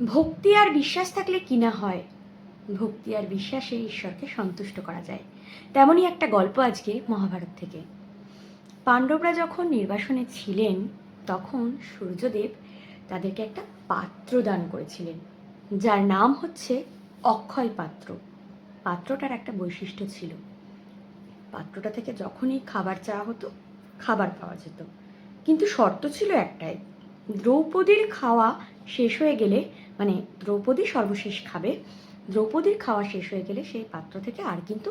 ভক্তি আর বিশ্বাস থাকলে কি না হয়, ভক্তি আর বিশ্বাসে ঈশ্বরকে সন্তুষ্ট করা যায়। তেমনই একটা গল্প আজকে মহাভারত থেকে। পাণ্ডবরা যখন নির্বাসনে ছিলেন তখন সূর্যদেব তাদেরকে একটা পাত্র দান করেছিলেন, যার নাম হচ্ছে অক্ষয় পাত্র। পাত্রটার একটা বৈশিষ্ট্য ছিল, পাত্রটা থেকে যখনই খাবার চাওয়া হতো খাবার পাওয়া যেত, কিন্তু শর্ত ছিল একটাই, দ্রৌপদীর খাওয়া শেষ হয়ে গেলে, মানে দ্রৌপদী সর্বশেষ খাবে, দ্রৌপদীর খাওয়া শেষ হয়ে গেলে সেই পাত্র থেকে আর কিন্তু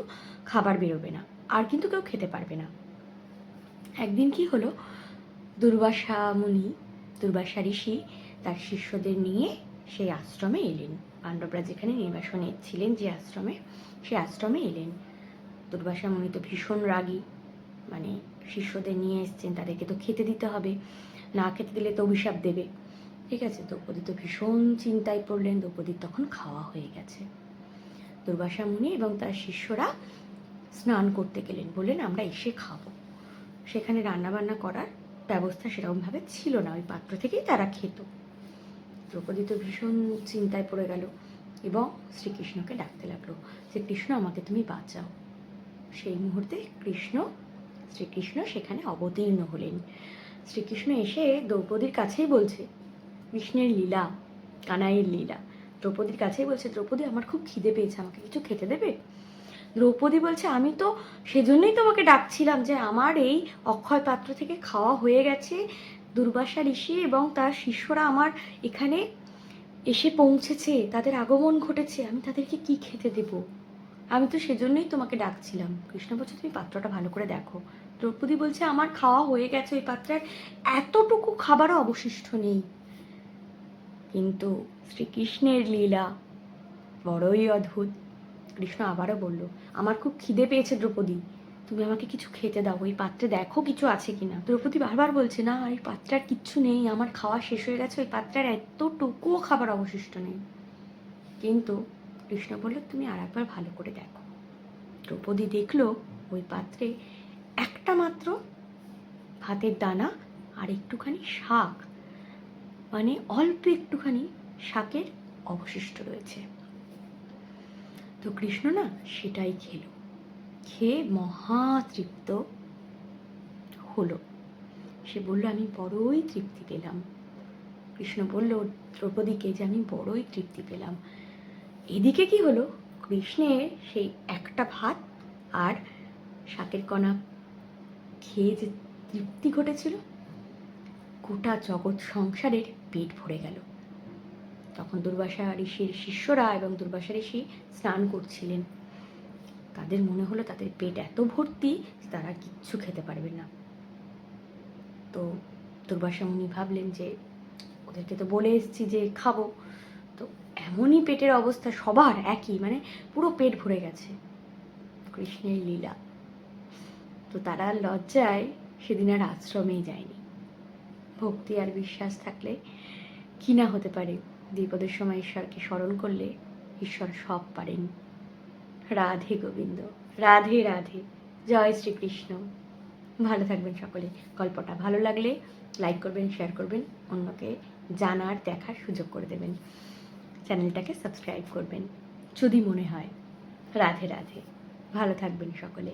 খাবার বেরোবে না, আর কিন্তু কেউ খেতে পারবে না। একদিন কি হলো, দুর্বাসা মুনি, দুর্বাসা ঋষি তার শিষ্যদের নিয়ে সেই আশ্রমে এলেন। পাণ্ডবরা যেখানে নির্বাসনে ছিলেন, যে আশ্রমে, সেই আশ্রমে এলেন। দুর্বাসা মুনি তো ভীষণ রাগী, মানে শিষ্যদের নিয়ে এসছেন, তাদেরকে তো খেতে দিতে হবে, না খেতে দিলে তো অভিশাপ দেবে। ঠিক আছে, দ্রৌপদী তো ভীষণ চিন্তায় পড়লেন। দ্রৌপদীর তখন খাওয়া হয়ে গেছে। দুর্বাসা মুনি এবং তার শিষ্যরা স্নান করতে গেলেন, বললেন আমরা এসে খাবো। সেখানে রান্নাবান্না করার ব্যবস্থা সেরকমভাবে ছিল না, ওই পাত্র থেকেই তারা খেত। দ্রৌপদী তো ভীষণ চিন্তায় পড়ে গেল এবং শ্রীকৃষ্ণকে ডাকতে লাগলো যে কৃষ্ণ, আমাকে তুমি বাঁচাও। সেই মুহূর্তে শ্রীকৃষ্ণ সেখানে অবতীর্ণ হলেন। শ্রীকৃষ্ণ এসে দ্রৌপদীর কাছেই বলছে কৃষ্ণের লীলা, কানাইয়ের লীলা। দ্রৌপদীর কাছেই বলছে, দ্রৌপদী আমার খুব খিদে পেয়েছে, আমাকে কিছু খেতে দেবে? দ্রৌপদী বলছে, আমি তো সেজন্যই তোমাকে ডাকছিলাম যে আমার এই অক্ষয় পাত্র থেকে খাওয়া হয়ে গেছে, দুর্বাসা ঋষি এবং তার শিষ্যরা আমার এখানে এসে পৌঁছেছে, তাদের আগমন ঘটেছে, আমি তাদেরকে কি খেতে দেব? আমি তো সেজন্যই তোমাকে ডাকছিলাম। কৃষ্ণ বলছে, তুমি পাত্রটা ভালো করে দেখো। দ্রৌপদী বলছে, আমার খাওয়া হয়ে গেছে, ওই পাত্রের এতটুকু খাবারও অবশিষ্ট নেই। কিন্তু শ্রীকৃষ্ণের লীলা বড়ই অদ্ভুত। কৃষ্ণ আবারও বলল, আমার খুব খিদে পেয়েছে দ্রৌপদী, তুমি আমাকে কিছু খেতে দাও, ওই পাত্রে দেখো কিছু আছে কিনা। দ্রৌপদী বারবার বলছে, না এই পাত্রে আর কিচ্ছু নেই, আমার খাওয়া শেষ হয়ে গেছে, ওই পাত্রের এতটুকুও খাবার অবশিষ্ট নেই। কিন্তু কৃষ্ণ বলল, তুমি আর একবার ভালো করে দেখো। দ্রৌপদী দেখলো ওই পাত্রে একটা মাত্র ভাতের দানা আর একটুখানি শাক, মানে অল্প একটুখানি শাকের অবশিষ্ট রয়েছে। তো কৃষ্ণ না সেটাই খেলো, খেয়ে মহা তৃপ্ত হলো। সে বলল, আমি বড়ই তৃপ্তি পেলাম। কৃষ্ণ বলল দ্রৌপদীকে যে আমি বড়ই তৃপ্তি পেলাম। এদিকে কি হলো, কৃষ্ণের সেই একটা ভাত আর শাকের কণা খেয়ে যে তৃপ্তি ঘটেছিল, গোটা জগৎ সংসারের পেট ভরে গেল। তখন দুর্বাসা ঋষির শিষ্যরা এবং দুর্বাসা ঋষি স্নান করছিলেন। তাদের মনে হলো তাদের পেট এত ভর্তি তারা কিচ্ছু খেতে পারবে না। তো দুর্বাসা মুনি ভাবলেন যে ওদেরকে তো বলে এসেছি যে খাবো, তো এমনই পেটের অবস্থা সবার একই, মানে পুরো পেট ভরে গেছে। কৃষ্ণের লীলা। তো তারা লজ্জায় সেদিন আর আশ্রমেই যায়নি। ভক্তি আর বিশ্বাস থাকলে কি না হতে পারে। বিপদের সময় ঈশ্বরকে স্মরণ করলে ঈশ্বর সব পারেন। রাধে গোবিন্দ, রাধে রাধে, জয় শ্রীকৃষ্ণ। ভালো থাকবেন সকলে। গল্পটা ভালো লাগলে লাইক করবেন, শেয়ার করবেন, অন্যকে জানার দেখার সুযোগ করে দেবেন। চ্যানেলটাকে সাবস্ক্রাইব করবেন যদি মনে হয়। রাধে রাধে, ভালো থাকবেন সকলে।